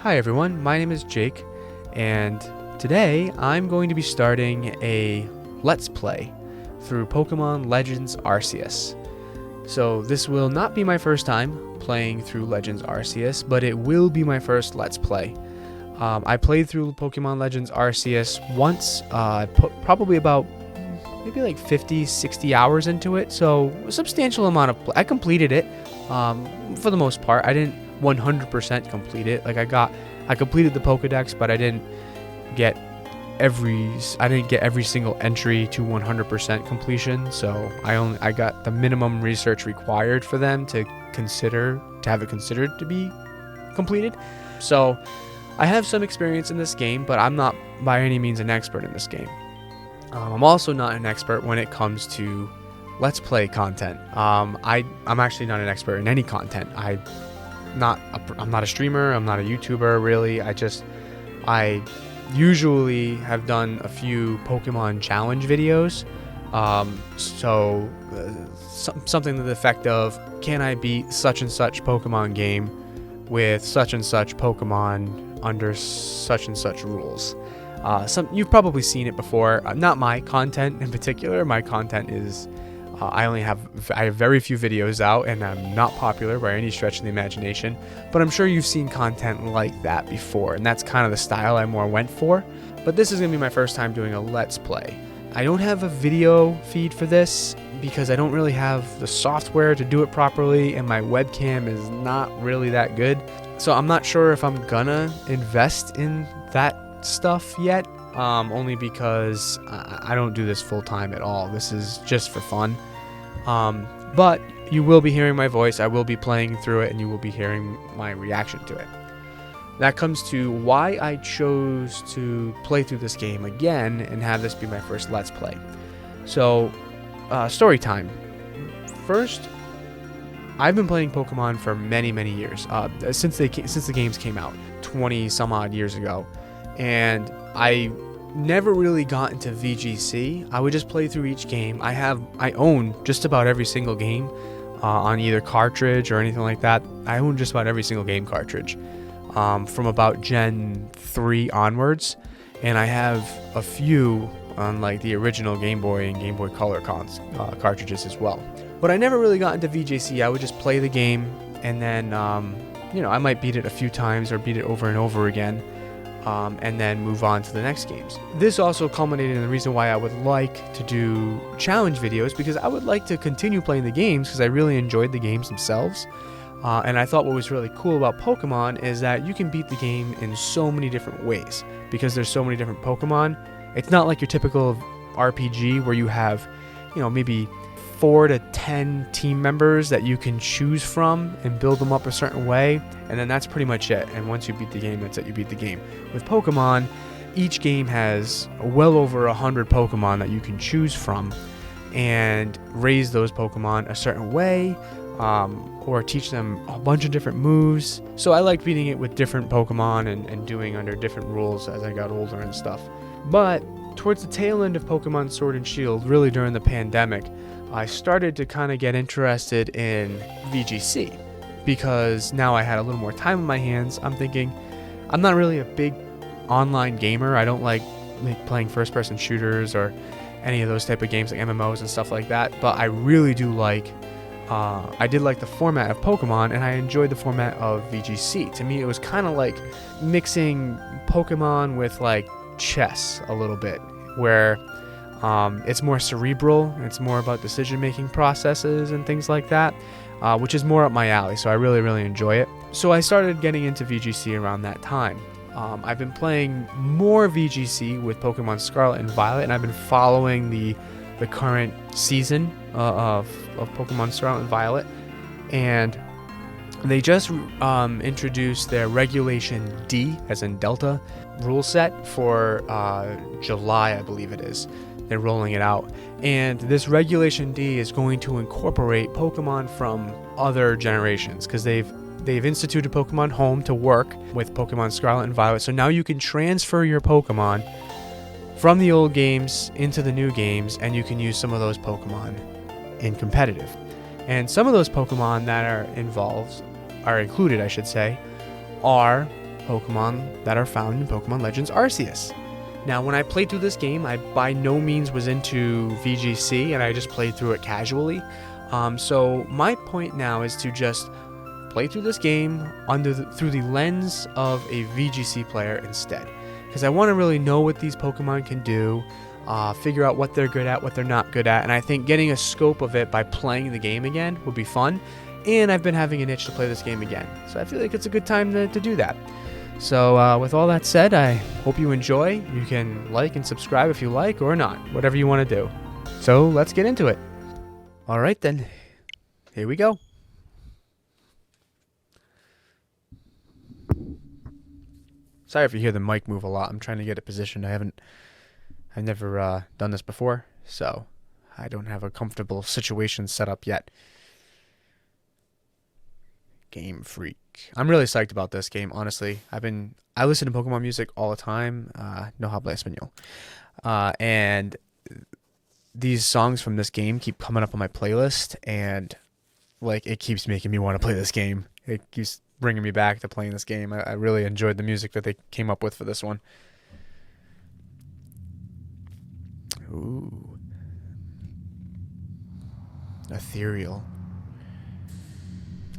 Hi everyone, my name is Jake, and today I'm going to be starting a Let's Play through Pokemon Legends Arceus. So this will not be my first time playing through Legends Arceus, but it will be my first Let's Play. I played through Pokemon Legends Arceus once, put probably about maybe like 50, 60 hours into it, so a substantial amount of I completed it for the most part. I didn't 100% complete it. Like I completed the Pokedex, but I didn't get every single entry to 100% completion. So I got the minimum research required for them to have it considered to be completed. So I have some experience in this game, but I'm not by any means an expert in this game. I'm also not an expert when it comes to Let's Play content. I'm actually not an expert in any content. I'm not a streamer. I'm not a YouTuber, really. I usually have done a few Pokemon challenge videos. Something to the effect of, can I beat such and such Pokemon game with such and such Pokemon under such and such rules? You've probably seen it before. Not my content in particular. My content is I have very few videos out, and I'm not popular by any stretch of the imagination, but I'm sure you've seen content like that before, and that's kind of the style I more went for. But this is going to be my first time doing a Let's Play. I don't have a video feed for this because I don't really have the software to do it properly, and my webcam is not really that good. So I'm not sure if I'm gonna invest in that stuff yet, only because I don't do this full time at all. This is just for fun. But you will be hearing my voice. I will be playing through it, and you will be hearing my reaction to it. That comes to why I chose to play through this game again and have this be my first Let's Play. So, story time. First, I've been playing Pokemon for many, many years. Since the games came out 20 some odd years ago, and I never really got into VGC. I would just play through each game. I own just about every single game on either cartridge or anything like that. I own just about every single game cartridge from about Gen 3 onwards, and I have a few on like the original Game Boy and Game Boy Color cartridges as well. But I never really got into VGC. I would just play the game, and then I might beat it a few times or beat it over and over again. And then move on to the next games. This also culminated in the reason why I would like to do challenge videos, because I would like to continue playing the games because I really enjoyed the games themselves. And I thought what was really cool about Pokemon is that you can beat the game in so many different ways because there's so many different Pokemon. It's not like your typical RPG where you have, maybe 4 to 10 team members that you can choose from and build them up a certain way, and then that's pretty much it. And once you beat the game, that's it, you beat the game. With Pokemon, each game has well over 100 Pokemon that you can choose from and raise those Pokemon a certain way, or teach them a bunch of different moves. So I liked beating it with different Pokemon and doing under different rules as I got older and stuff. But towards the tail end of Pokemon Sword and Shield, really during the pandemic, I started to kind of get interested in VGC because now I had a little more time on my hands. I'm thinking, I'm not really a big online gamer. I don't like playing first-person shooters or any of those type of games like MMOs and stuff like that. But I really do like, I did like the format of Pokemon, and I enjoyed the format of VGC. To me, it was kind of like mixing Pokemon with like chess a little bit, where it's more cerebral. It's more about decision-making processes and things like that, which is more up my alley, so I really, really enjoy it. So I started getting into VGC around that time. I've been playing more VGC with Pokemon Scarlet and Violet, and I've been following the current season of Pokemon Scarlet and Violet, and they just introduced their Regulation D, as in Delta, rule set for July, I believe it is. They're rolling it out, and this Regulation D is going to incorporate Pokemon from other generations because they've instituted Pokemon Home to work with Pokemon Scarlet and Violet. So now you can transfer your Pokemon from the old games into the new games, and you can use some of those Pokemon in competitive. And some of those Pokemon that are included, I should say, are Pokemon that are found in Pokemon Legends Arceus. Now, when I played through this game, I by no means was into VGC, and I just played through it casually. So my point now is to just play through this game through the lens of a VGC player instead, because I want to really know what these Pokemon can do, figure out what they're good at, what they're not good at, and I think getting a scope of it by playing the game again would be fun. And I've been having an itch to play this game again, so I feel like it's a good time to do that. So with all that said, I hope you enjoy. You can like and subscribe if you like, or not, whatever you want to do. So let's get into it. Alright then, here we go. Sorry if you hear the mic move a lot. I'm trying to get it positioned. I've never done this before, so I don't have a comfortable situation set up yet. Game Freak. I'm really psyched about this game, honestly. I listen to Pokemon music all the time. No habla español. And these songs from this game keep coming up on my playlist, and like it keeps making me want to play this game. It keeps bringing me back to playing this game. I really enjoyed the music that they came up with for this one. Ooh. Ethereal.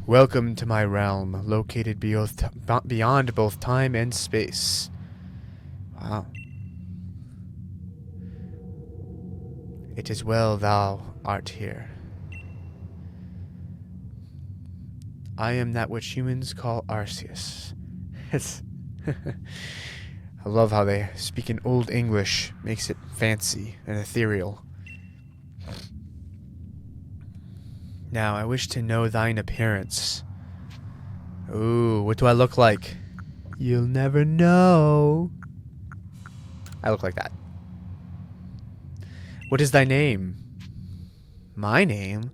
Welcome to my realm, located beyond both time and space. Wow. It is well thou art here. I am that which humans call Arceus. It's I love how they speak in Old English, makes it fancy and ethereal. Now, I wish to know thine appearance. Ooh, what do I look like? You'll never know. I look like that. What is thy name? My name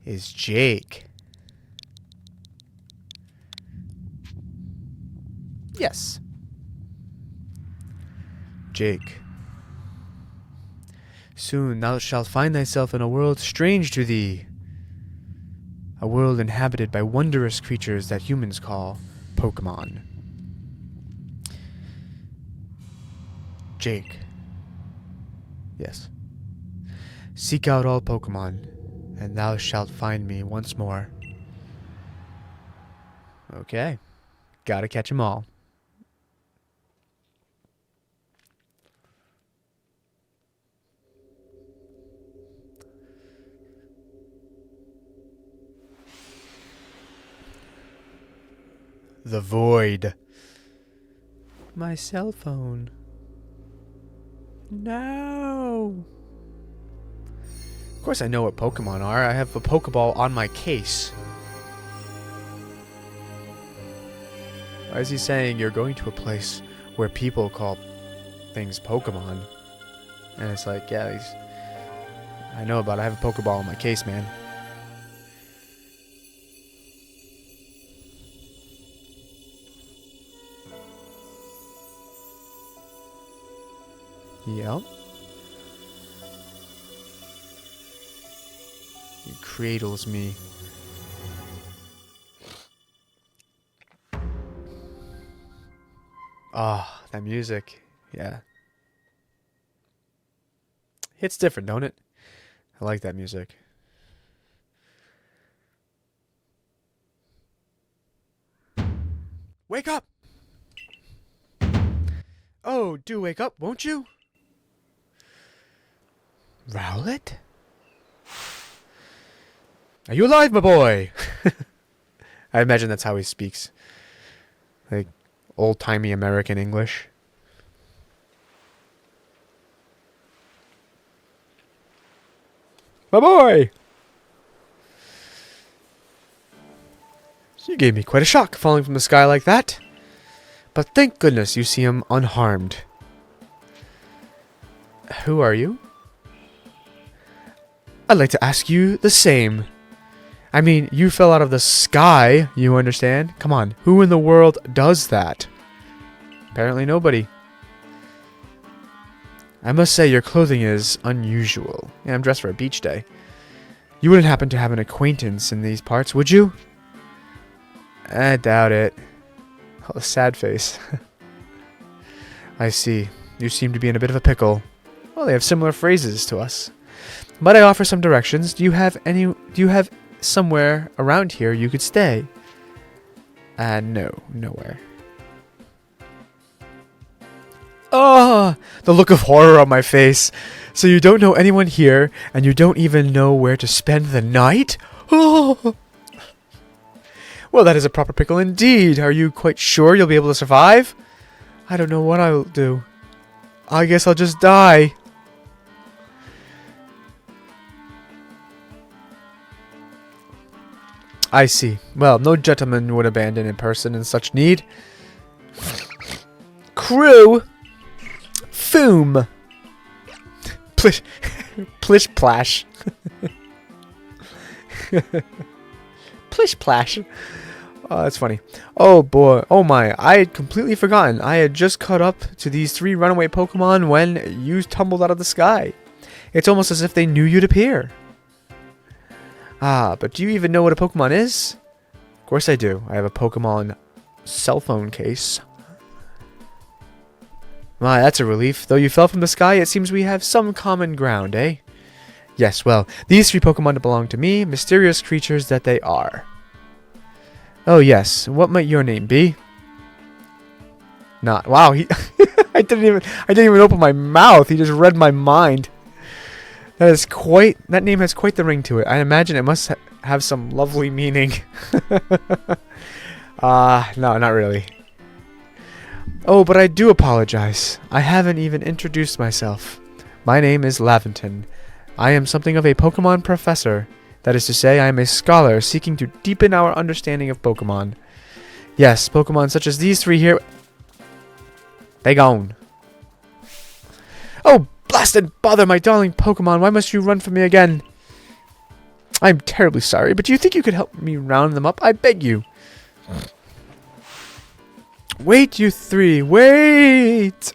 is Jake. Yes. Jake. Soon thou shalt find thyself in a world strange to thee. A world inhabited by wondrous creatures that humans call Pokemon. Jake. Yes. Seek out all Pokemon, and thou shalt find me once more. Okay. Gotta catch 'em all. The Void. My cell phone. No. Of course I know what Pokemon are. I have a Pokeball on my case. Why is he saying you're going to a place where people call things Pokemon? And it's like, yeah, I know about it. I have a Pokeball on my case, man. Yep. He cradles me. Ah, that music. Yeah. It's different, don't it? I like that music. Wake up! Oh, do wake up, won't you? Rowlet? Are you alive, my boy? I imagine that's how he speaks. Like old-timey American English. My boy! You gave me quite a shock falling from the sky like that. But thank goodness you see him unharmed. Who are you? I'd like to ask you the same. I mean, you fell out of the sky, you understand? Come on, who in the world does that? Apparently nobody. I must say your clothing is unusual. Yeah, I'm dressed for a beach day. You wouldn't happen to have an acquaintance in these parts, would you? I doubt it. Oh, sad face. I see. You seem to be in a bit of a pickle. Well, they have similar phrases to us. But I offer some directions. Do you have somewhere around here you could stay? No, nowhere. Oh, the look of horror on my face. So you don't know anyone here, and you don't even know where to spend the night? Oh. Well, that is a proper pickle indeed. Are you quite sure you'll be able to survive? I don't know what I'll do. I guess I'll just die. I see. Well, no gentleman would abandon a person in such need. Crew! Foom! Plish... Plish plash. Plish plash. Oh, that's funny. Oh boy. Oh my. I had completely forgotten. I had just caught up to these 3 runaway Pokemon when you tumbled out of the sky. It's almost as if they knew you'd appear. Ah, but do you even know what a Pokemon is? Of course I do. I have a Pokemon cell phone case. My, that's a relief. Though you fell from the sky, it seems we have some common ground, eh? Yes, well, these 3 Pokemon belong to me, mysterious creatures that they are. Oh yes, what might your name be? Not. Wow, he I didn't even open my mouth. He just read my mind. That name has quite the ring to it. I imagine it must have some lovely meaning. No, not really. Oh, but I do apologize. I haven't even introduced myself. My name is Laventon. I am something of a Pokemon professor. That is to say, I am a scholar seeking to deepen our understanding of Pokemon. Yes, Pokemon such as these 3 here... They gone. Oh, blasted bother, my darling Pokemon. Why must you run from me again? I'm terribly sorry, but do you think you could help me round them up? I beg you. Wait, you 3. Wait!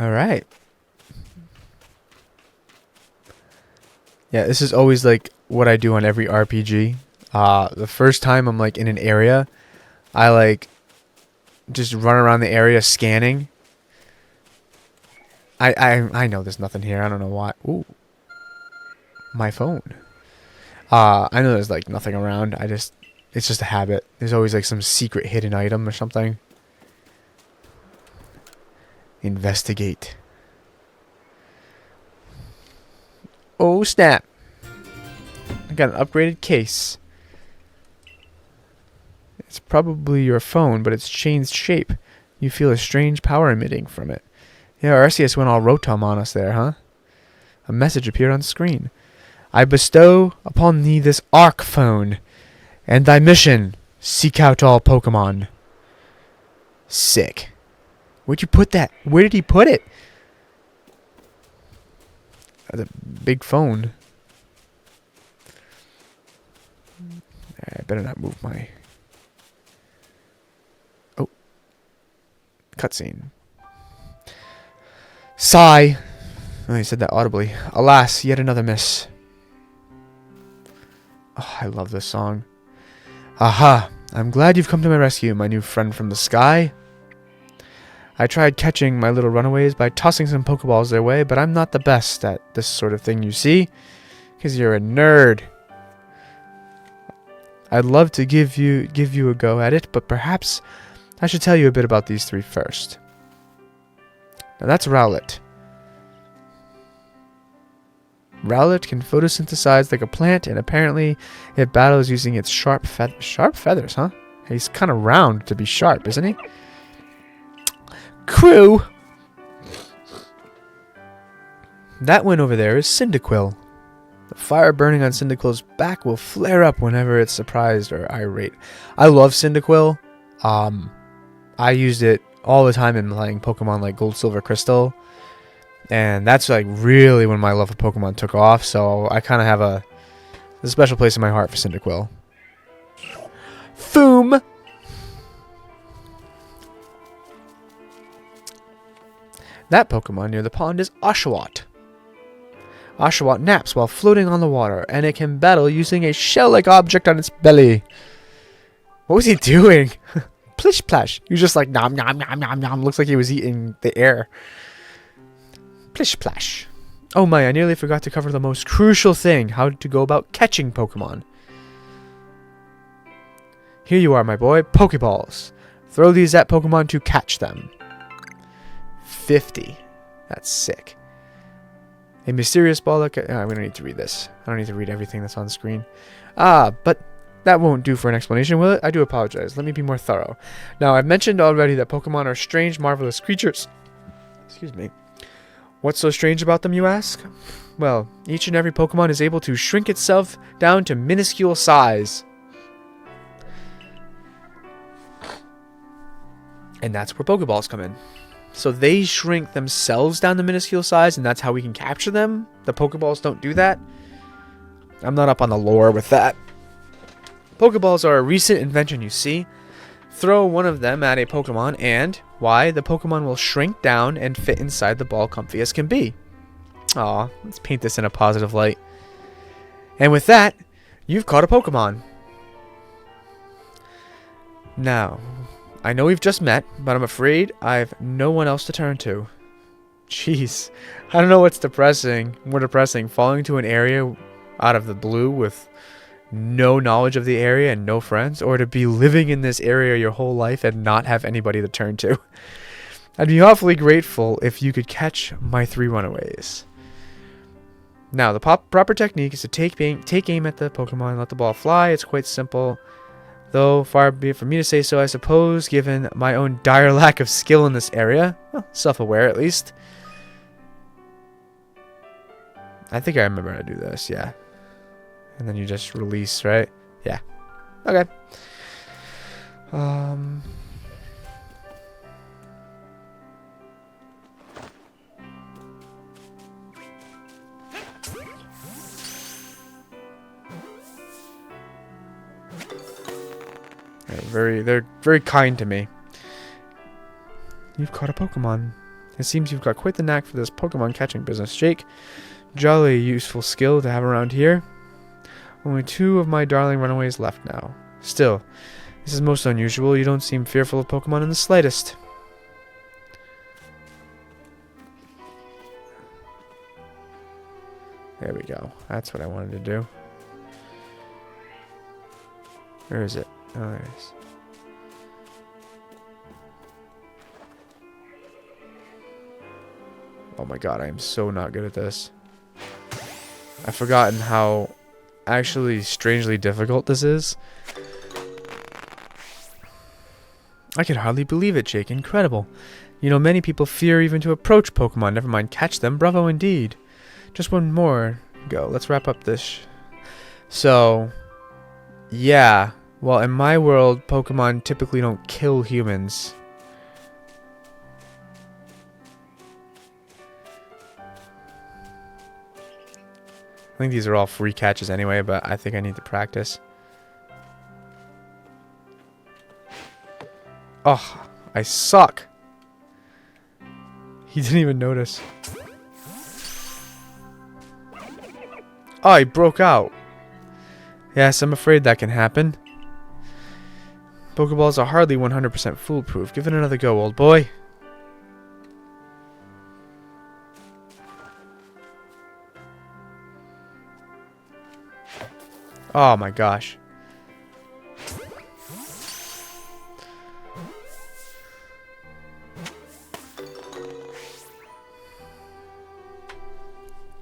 Alright. Yeah, this is always like what I do on every RPG. The first time I'm like in an area, I like just run around the area scanning. I know there's nothing here. I don't know why. Ooh. My phone. I know there's like nothing around. It's just a habit. There's always like some secret hidden item or something. Investigate. Oh snap. I got an upgraded case. It's probably your phone, but it's changed shape. You feel a strange power emitting from it. Yeah, Arceus went all Rotom on us there, huh? A message appeared on screen. I bestow upon thee this Arc Phone, and thy mission, seek out all Pokemon. Sick. Where'd you put that? Where did he put it? The big phone. I better not move my... Oh. Cutscene. Sigh. Oh, he said that audibly. Alas, yet another miss. Oh, I love this song. Aha. I'm glad you've come to my rescue, my new friend from the sky. I tried catching my little runaways by tossing some Pokeballs their way, but I'm not the best at this sort of thing, you see. Because you're a nerd. I'd love to give you a go at it, but perhaps I should tell you a bit about these 3 first. Now that's Rowlet. Rowlet can photosynthesize like a plant, and apparently it battles using its sharp feathers, huh? He's kind of round to be sharp, isn't he? Crew! That one over there is Cyndaquil. The fire burning on Cyndaquil's back will flare up whenever it's surprised or irate. I love Cyndaquil. I used it all the time in playing Pokemon like Gold, Silver, Crystal. And that's like really when my love of Pokemon took off. So I kind of have a special place in my heart for Cyndaquil. Foom! That Pokemon near the pond is Oshawott. Oshawott naps while floating on the water, and it can battle using a shell-like object on its belly. What was he doing? Plish plash. He was just like nom nom nom nom nom. Looks like he was eating the air. Plish plash. Oh my, I nearly forgot to cover the most crucial thing. How to go about catching Pokemon. Here you are, my boy. Pokeballs. Throw these at Pokemon to catch them. 50. That's sick. A mysterious ball that... we don't need to read this. I don't need to read everything that's on the screen. But that won't do for an explanation, will it? I do apologize. Let me be more thorough. Now, I've mentioned already that Pokemon are strange, marvelous creatures. Excuse me. What's so strange about them, you ask? Well, each and every Pokemon is able to shrink itself down to minuscule size. And that's where Pokeballs come in. So they shrink themselves down to minuscule size, and that's how we can capture them? The Pokeballs don't do that? I'm not up on the lore with that. Pokeballs are a recent invention, you see. Throw one of them at a Pokemon, and, why? The Pokemon will shrink down and fit inside the ball comfy as can be. Aw, let's paint this in a positive light. And with that, you've caught a Pokemon. Now... I know we've just met, but I'm afraid I've no one else to turn to. Jeez. I don't know what's more depressing. Falling to an area out of the blue with no knowledge of the area and no friends, or to be living in this area your whole life and not have anybody to turn to. I'd be awfully grateful if you could catch my 3 runaways. Now, the proper technique is to take aim at the Pokemon and let the ball fly. It's quite simple. Though, far be it from me to say so, I suppose, given my own dire lack of skill in this area. Well, self-aware, at least. I think I remember how to do this, yeah. And then you just release, right? Yeah. Okay. They're very kind to me. You've caught a Pokemon. It seems you've got quite the knack for this Pokemon catching business, Jake. Jolly useful skill to have around here. Only 2 of my darling runaways left now. Still, this is most unusual. You don't seem fearful of Pokemon in the slightest. There we go. That's what I wanted to do. Where is it? Oh, there it is. Oh my god, I am so not good at this. I've forgotten how actually strangely difficult this is. I can hardly believe it, Jake. Incredible. You know, many people fear even to approach Pokemon, never mind catch them. Bravo indeed. Just one more go. Let's wrap up this. So, yeah. Well, in my world, Pokemon typically don't kill humans. I think these are all free catches anyway, but I think I need to practice. Oh, I suck. He didn't even notice. Oh, he broke out. Yes, I'm afraid that can happen. Pokeballs are hardly 100% foolproof. Give it another go, old boy. Oh my gosh.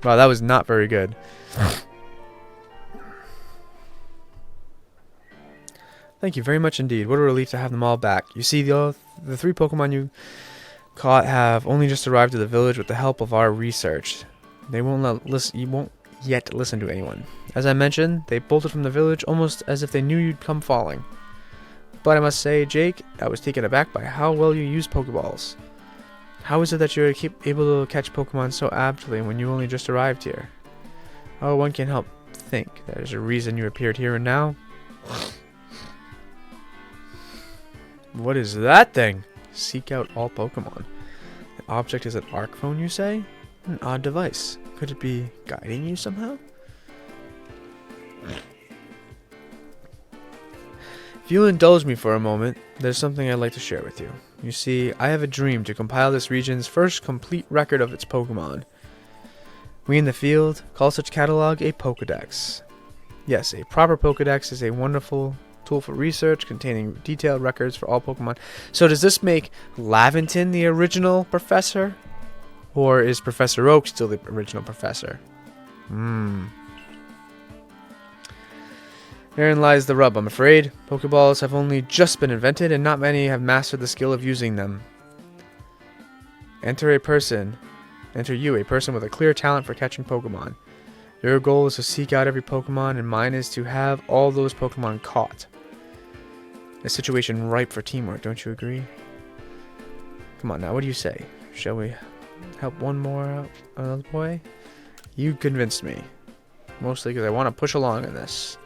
Wow, that was not very good. Thank you very much indeed. What a relief to have them all back. You see, the 3 Pokemon you caught have only just arrived at the village with the help of our research. They won't you won't yet listen to anyone. As I mentioned, they bolted from the village almost as if they knew you'd come falling. But I must say, Jake, I was taken aback by how well you use Pokeballs. How is it that you're able to catch Pokemon so aptly when you only just arrived here? Oh, one can't help think there's a reason you appeared here and now. What is that thing? Seek out all Pokemon. The object is an Arc phone, you say? An odd device. Could it be guiding you somehow? If you'll indulge me for a moment, there's something I'd like to share with you. You see, I have a dream to compile this region's first complete record of its Pokemon. We in the field call such catalog a Pokedex. Yes, a proper Pokedex is a wonderful tool for research containing detailed records for all Pokemon. So does this make Laventon the original professor? Or is Professor Oak still the original professor? Therein lies the rub, I'm afraid. Pokeballs have only just been invented, and not many have mastered the skill of using them. Enter you, a person with a clear talent for catching Pokemon. Your goal is to seek out every Pokemon, and mine is to have all those Pokemon caught. A situation ripe for teamwork, don't you agree? Come on now, what do you say? Shall we help one more out, another boy? You convinced me. Mostly because I want to push along in this.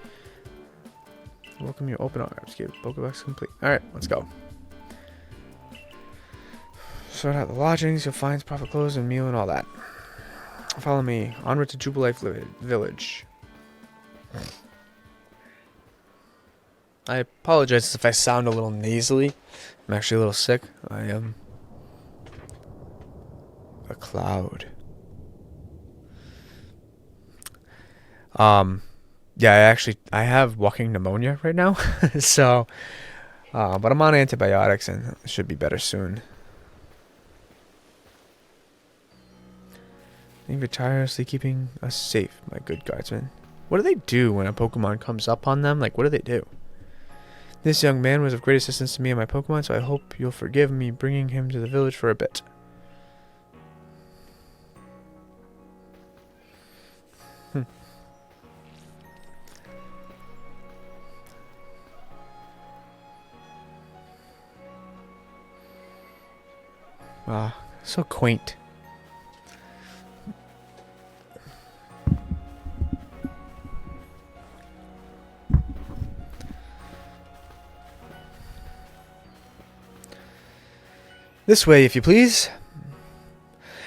Welcome your open arms. Give Pokedex complete. Alright, let's go. Sort out the lodgings, you'll find proper clothes and meal and all that. Follow me. Onward to Jubilife Village. I apologize if I sound a little nasally. I'm actually a little sick. I am a cloud. Yeah, I have walking pneumonia right now. So, but I'm on antibiotics and it should be better soon. Thank you for tirelessly keeping us safe, my good guardsman. What do they do when a Pokemon comes up on them? Like, what do they do? This young man was of great assistance to me and my Pokemon, so I hope you'll forgive me bringing him to the village for a bit. Ah, so quaint. This way, if you please.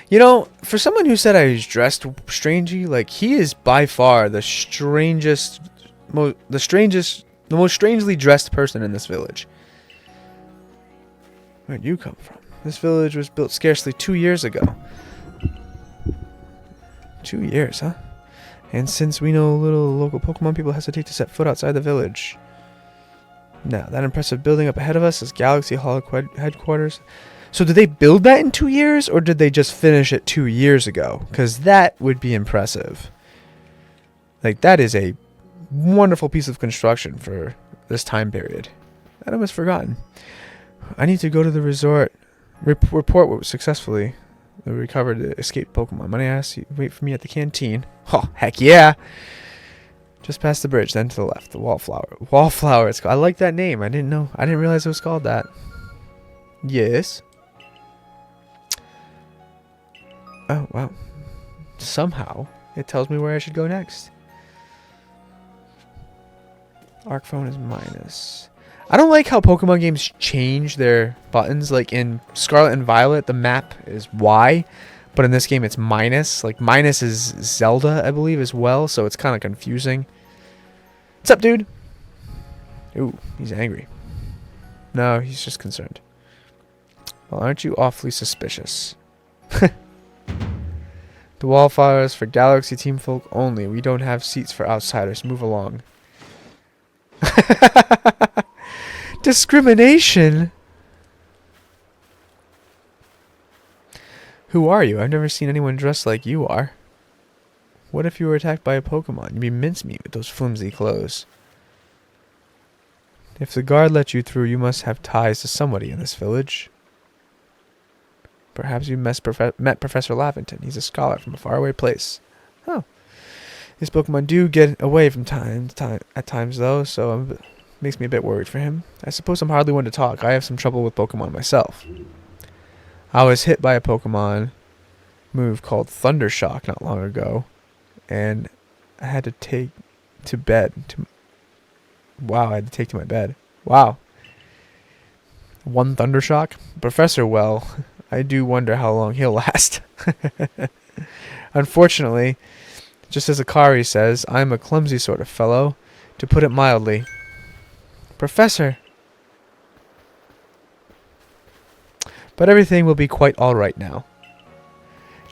You know, for someone who said I was dressed strangely, like, he is by far the most strangely dressed person in this village. Where'd you come from? This village was built scarcely 2 years ago. 2 years, huh? And since we know little local Pokemon, people hesitate to set foot outside the village. Now, that impressive building up ahead of us is Galaxy Hall headquarters. So did they build that in 2 years, or did they just finish it 2 years ago? Because that would be impressive. Like, that is a wonderful piece of construction for this time period. I'd almost forgotten. I need to go to the resort. Report what successfully recovered the escaped Pokemon. Money asks you wait for me at the canteen. Oh, heck yeah! Just past the bridge, then to the left. The Wallflower. Wallflower. It's called. I like that name. I didn't know. I didn't realize it was called that. Yes. Oh, wow. Somehow, it tells me where I should go next. Arc phone is minus. I don't like how Pokemon games change their buttons. Like in Scarlet and Violet, the map is Y, but in this game it's minus. Like minus is Zelda, I believe, as well, so it's kind of confusing. What's up, dude? Ooh, he's angry. No, he's just concerned. Well, aren't you awfully suspicious? The Wallflower is for Galaxy Team folk only. We don't have seats for outsiders. Move along. Discrimination? Who are you? I've never seen anyone dressed like you are. What if you were attacked by a Pokemon? You'd be mincemeat with those flimsy clothes. If the guard let you through, you must have ties to somebody in this village. Perhaps you met Professor Laventon. He's a scholar from a faraway place. Oh. These Pokemon do get away from at times, though, so it makes me a bit worried for him. I suppose I'm hardly one to talk. I have some trouble with Pokemon myself. I was hit by a Pokemon move called Thunder Shock not long ago, and I had to take to bed. Wow, I had to take to my bed. Wow. One Thunder Shock? Professor, well, I do wonder how long he'll last. Unfortunately, just as Akari says, I'm a clumsy sort of fellow, to put it mildly. Professor! But everything will be quite alright now.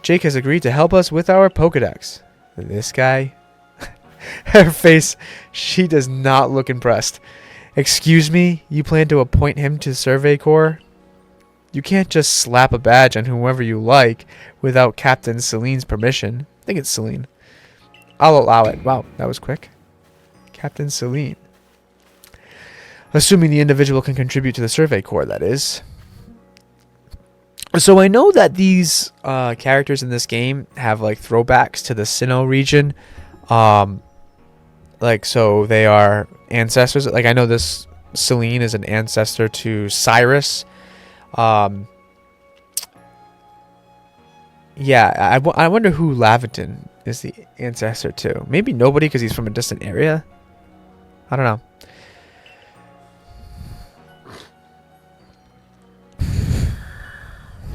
Jake has agreed to help us with our Pokedex. This guy? Her face, she does not look impressed. Excuse me, you plan to appoint him to Survey Corps? You can't just slap a badge on whoever you like without Captain Celine's permission. I think it's Celine. I'll allow it. Wow, that was quick. Captain Celine. Assuming the individual can contribute to the Survey Corps, that is. So I know that these characters in this game have like throwbacks to the Sinnoh region. Like, so they are ancestors. Like, I know this Celine is an ancestor to Cyrus. Yeah, I wonder who Laventon is the ancestor to. Maybe nobody because he's from a distant area. I don't know.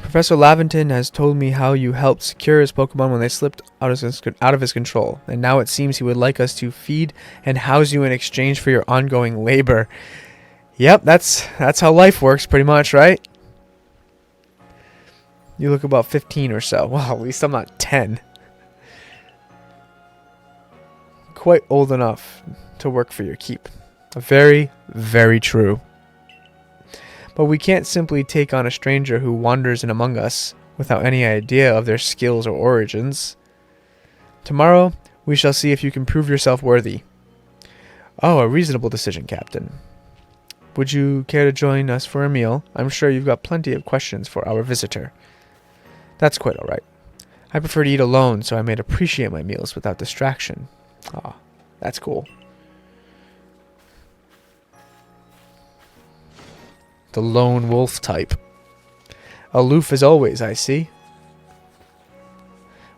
Professor Laventon has told me how you helped secure his Pokemon when they slipped out of his control, and now it seems he would like us to feed and house you in exchange for your ongoing labor. Yep, that's how life works pretty much, right? You look about 15 or so. Well, at least I'm not 10. Quite old enough to work for your keep. Very, very true. But we can't simply take on a stranger who wanders in among us without any idea of their skills or origins. Tomorrow, we shall see if you can prove yourself worthy. Oh, a reasonable decision, Captain. Would you care to join us for a meal? I'm sure you've got plenty of questions for our visitor. That's quite all right. I prefer to eat alone, so I may appreciate my meals without distraction. Ah, that's cool. The lone wolf type. Aloof as always, I see.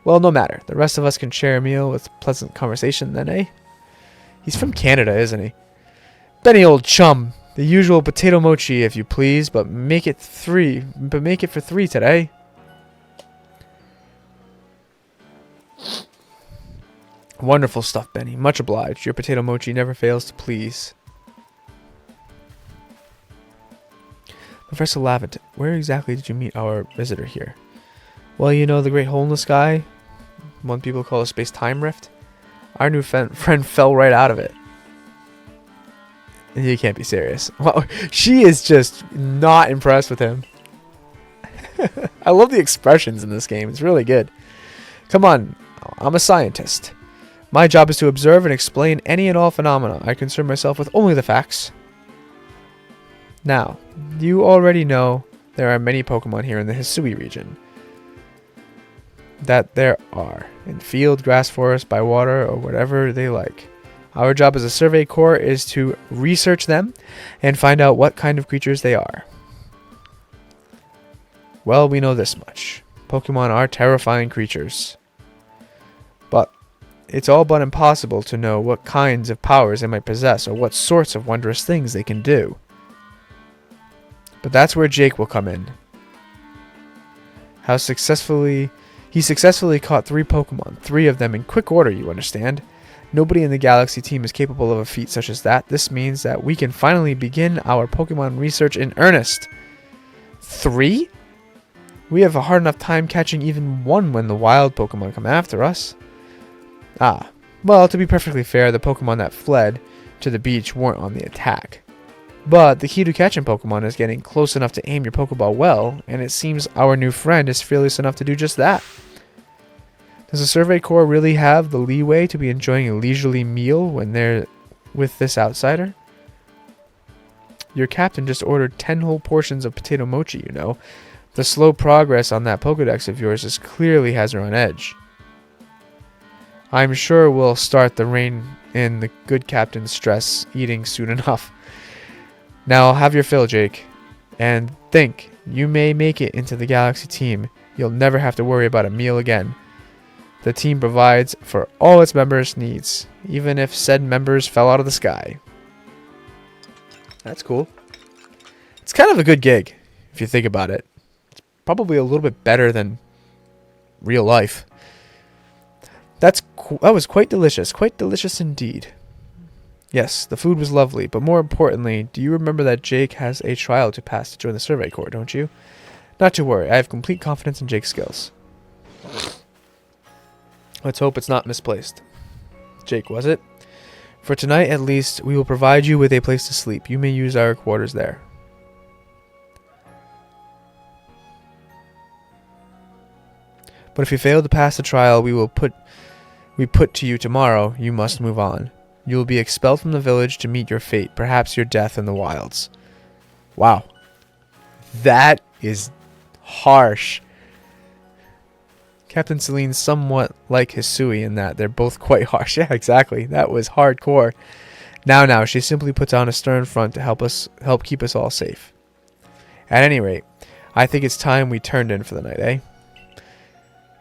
Well, no matter. The rest of us can share a meal with pleasant conversation then, eh? He's from Canada, isn't he? Benny, old chum. The usual potato mochi, if you please, but make it for 3 today. Wonderful stuff, Benny. Much obliged. Your potato mochi never fails to please. Professor Laventon, where exactly did you meet our visitor here? Well, you know the great hole in the sky? One people call a space-time rift? Our new friend fell right out of it. You can't be serious. Well, she is just not impressed with him. I love the expressions in this game. It's really good. Come on. I'm a scientist. My job is to observe and explain any and all phenomena. I concern myself with only the facts. Now, you already know there are many Pokemon here in the Hisui region. That there are. In field, grass forest, by water, or whatever they like. Our job as a Survey Corps is to research them and find out what kind of creatures they are. Well, we know this much. Pokemon are terrifying creatures. But it's all but impossible to know what kinds of powers they might possess or what sorts of wondrous things they can do. But that's where Jake will come in. He successfully caught 3 Pokemon, 3 of them in quick order, you understand. Nobody in the Galaxy team is capable of a feat such as that. This means that we can finally begin our Pokemon research in earnest. 3? We have a hard enough time catching even 1 when the wild Pokemon come after us. Ah, well, to be perfectly fair, the Pokemon that fled to the beach weren't on the attack. But the key to catching Pokemon is getting close enough to aim your Pokeball well, and it seems our new friend is fearless enough to do just that. Does the Survey Corps really have the leeway to be enjoying a leisurely meal when they're with this outsider? Your captain just ordered 10 whole portions of potato mochi, you know. The slow progress on that Pokedex of yours is clearly has her on edge. I'm sure we'll start the rein in the good captain's stress eating soon enough. Now have your fill, Jake. And think, you may make it into the Galaxy team. You'll never have to worry about a meal again. The team provides for all its members' needs, even if said members fell out of the sky. That's cool. It's kind of a good gig, if you think about it. It's probably a little bit better than real life. That was quite delicious indeed. Yes, the food was lovely, but more importantly, do you remember that Jake has a trial to pass to join the Survey Corps, don't you? Not to worry, I have complete confidence in Jake's skills. Let's hope it's not misplaced. Jake, was it? For tonight, at least, we will provide you with a place to sleep. You may use our quarters there. But if you fail to pass the trial we put to you tomorrow, you must move on. You will be expelled from the village to meet your fate, perhaps your death in the wilds. Wow. That is harsh. Captain Celine's somewhat like Hisui in that they're both quite harsh. Yeah, exactly. That was hardcore. Now, she simply puts on a stern front to help keep us all safe. At any rate, I think it's time we turned in for the night, eh?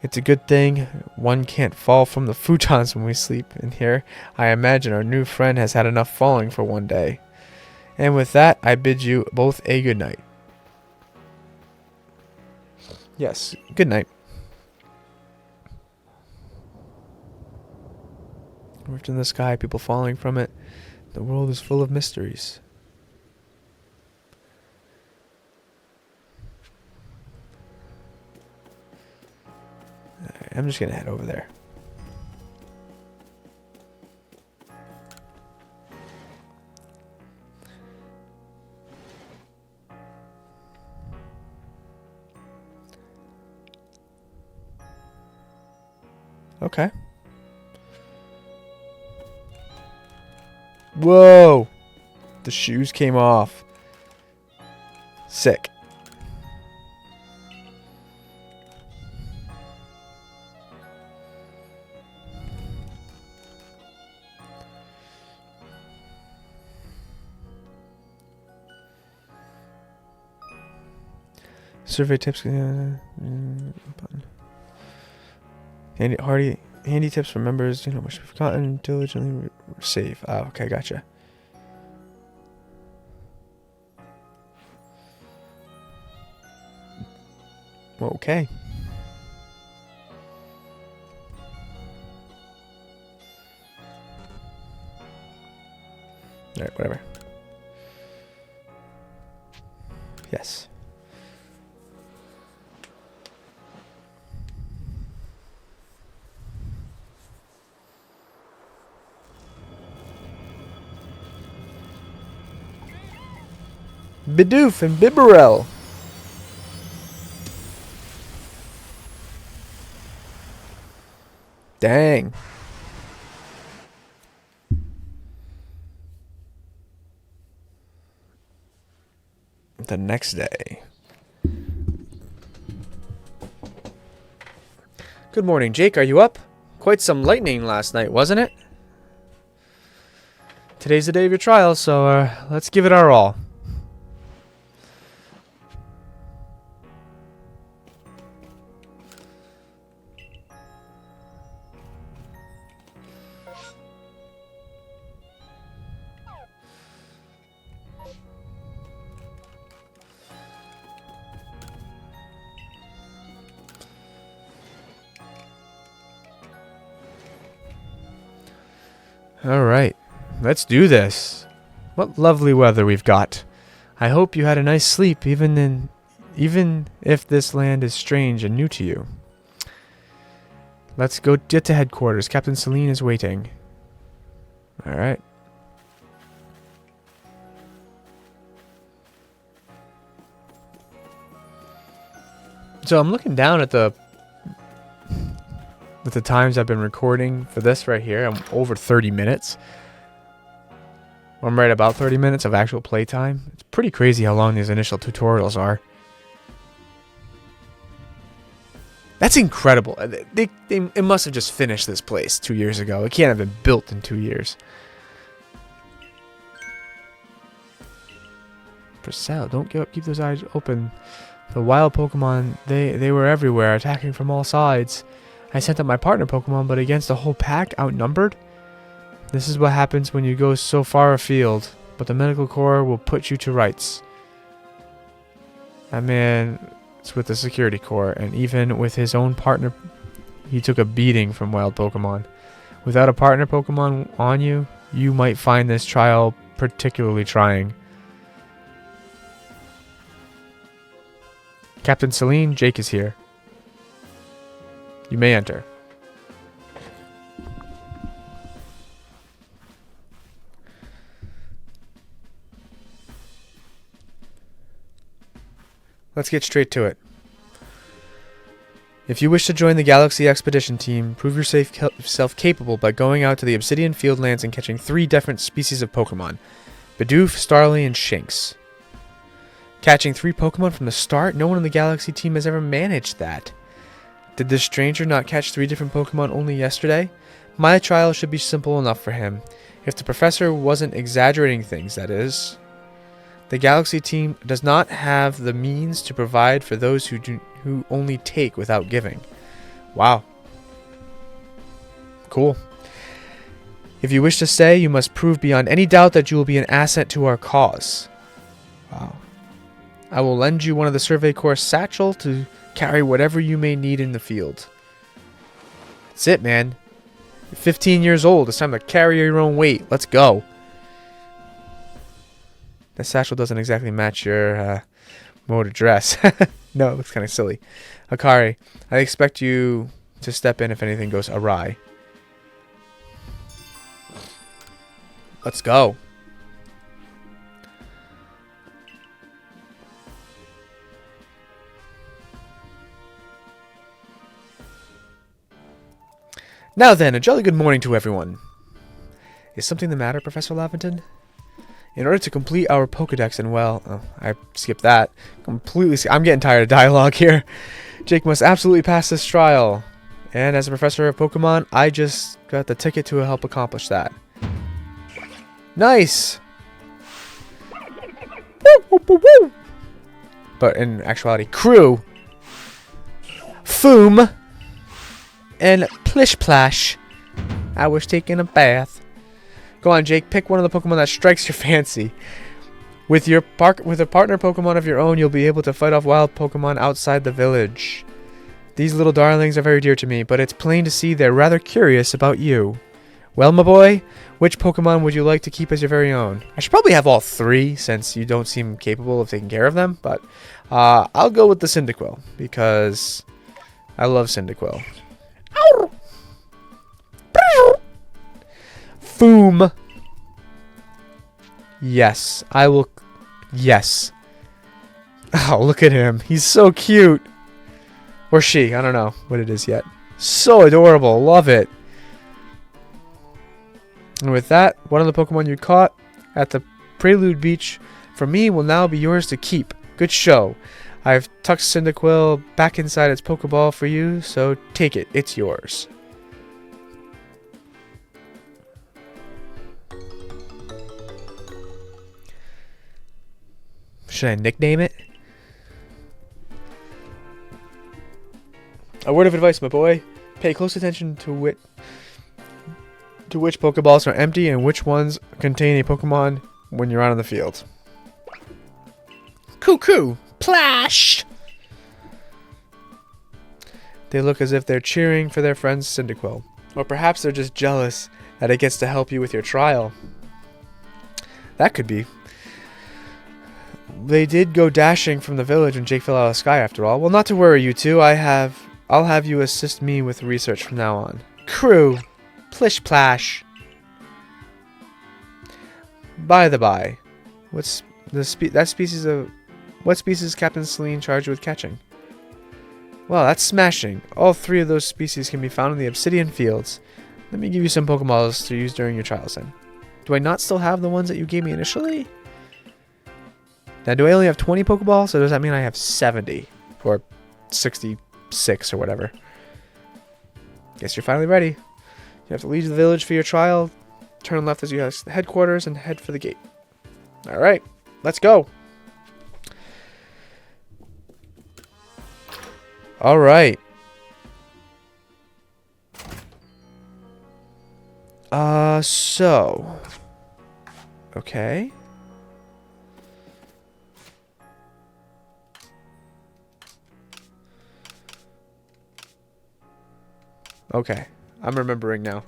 It's a good thing one can't fall from the futons when we sleep in here. I imagine our new friend has had enough falling for one day. And with that, I bid you both a good night. Yes, good night. Rift in the sky, people falling from it. The world is full of mysteries. Alright, I'm just gonna head over there. Okay. Whoa! The shoes came off. Sick. Survey tips. Handy tips for members. You know, much forgotten. Diligently save. Oh, okay, gotcha. Okay. Alright, whatever. Yes. Bidoof and Bibarel. Dang. The next day. Good morning, Jake. Are you up? Quite some lightning last night, wasn't it? Today's the day of your trial, so let's give it our all. Alright, let's do this. What lovely weather we've got. I hope you had a nice sleep even if this land is strange and new to you. Let's go get to headquarters. Captain Celine is waiting. Alright. So I'm looking down at the times I've been recording for this right here. I'm over 30 minutes. I'm right about 30 minutes of actual playtime. It's pretty crazy how long these initial tutorials are. That's incredible. It must have just finished this place 2 years ago. It can't have been built in 2 years. Purcell, don't give up. Keep those eyes open. The wild Pokemon, they were everywhere, attacking from all sides. I sent up my partner Pokemon, but against a whole pack, outnumbered? This is what happens when you go so far afield, but the medical corps will put you to rights. That man is with the security corps, and even with his own partner, he took a beating from wild Pokemon. Without a partner Pokemon on you, you might find this trial particularly trying. Captain Celine, Jake is here. You may enter. Let's get straight to it. If you wish to join the Galaxy Expedition team, prove yourself capable by going out to the Obsidian Fieldlands and catching 3 different species of Pokemon. Bidoof, Starly, and Shinx. Catching 3 Pokemon from the start? No one on the Galaxy team has ever managed that. Did this stranger not catch 3 different Pokemon only yesterday? My trial should be simple enough for him. If the professor wasn't exaggerating things, that is. The Galaxy team does not have the means to provide for those who only take without giving. Wow. Cool. If you wish to stay, you must prove beyond any doubt that you will be an asset to our cause. Wow. I will lend you one of the Survey Corps satchel to carry whatever you may need in the field. That's it, man. You're 15 years old. It's time to carry your own weight. Let's go. The satchel doesn't exactly match your mode of dress. No, it looks kind of silly. Akari, I expect you to step in if anything goes awry. Let's go. Now then, a jolly good morning to everyone. Is something the matter, Professor Laventon? In order to complete our Pokedex and I skipped that. I'm getting tired of dialogue here. Jake must absolutely pass this trial. And as a professor of Pokemon, I just got the ticket to help accomplish that. Nice! Woo, woo, woo, woo. But in actuality, Crew, Foom, and Plish Plash. I was taking a bath. Go on, Jake. Pick one of the Pokemon that strikes your fancy. With a partner Pokemon of your own, you'll be able to fight off wild Pokemon outside the village. These little darlings are very dear to me, but it's plain to see they're rather curious about you. Well, my boy, which Pokemon would you like to keep as your very own? I should probably have all 3, since you don't seem capable of taking care of them, but I'll go with the Cyndaquil, because I love Cyndaquil. Ow! Foom. Yes, I will. Yes. Oh, look at him. He's so cute. Or she. I don't know what it is yet. So adorable. Love it. And with that, one of the Pokemon you caught at the Prelude Beach from me will now be yours to keep. Good show. I've tucked Cyndaquil back inside its Pokeball for you, so take it. It's yours. Should I nickname it? A word of advice, my boy. Pay close attention to which Pokeballs are empty and which ones contain a Pokemon when you're out on the field. Cuckoo! Plash! They look as if they're cheering for their friend's Cyndaquil. Or perhaps they're just jealous that it gets to help you with your trial. That could be. They did go dashing from the village when Jake fell out of the sky after all. Well, not to worry, you two. I'll have you assist me with research from now on. Crew. Plish Plash. By the by, what species is Captain Celine charged with catching? Well, that's smashing. All 3 of those species can be found in the Obsidian Fields. Let me give you some Pokeballs to use during your trials then. Do I not still have the ones that you gave me initially? Now, do I only have 20 Pokeballs, or does that mean I have 70? Or 66, or whatever. Guess you're finally ready. You have to leave the village for your trial, turn left as you have the headquarters, and head for the gate. Alright, let's go. Alright. So. Okay. Okay, I'm remembering now.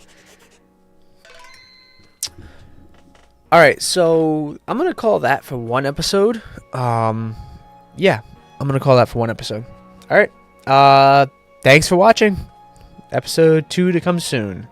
All right, so I'm gonna call that for one episode. Yeah, I'm gonna call that for one episode. All right. Thanks for watching. Episode 2 to come soon.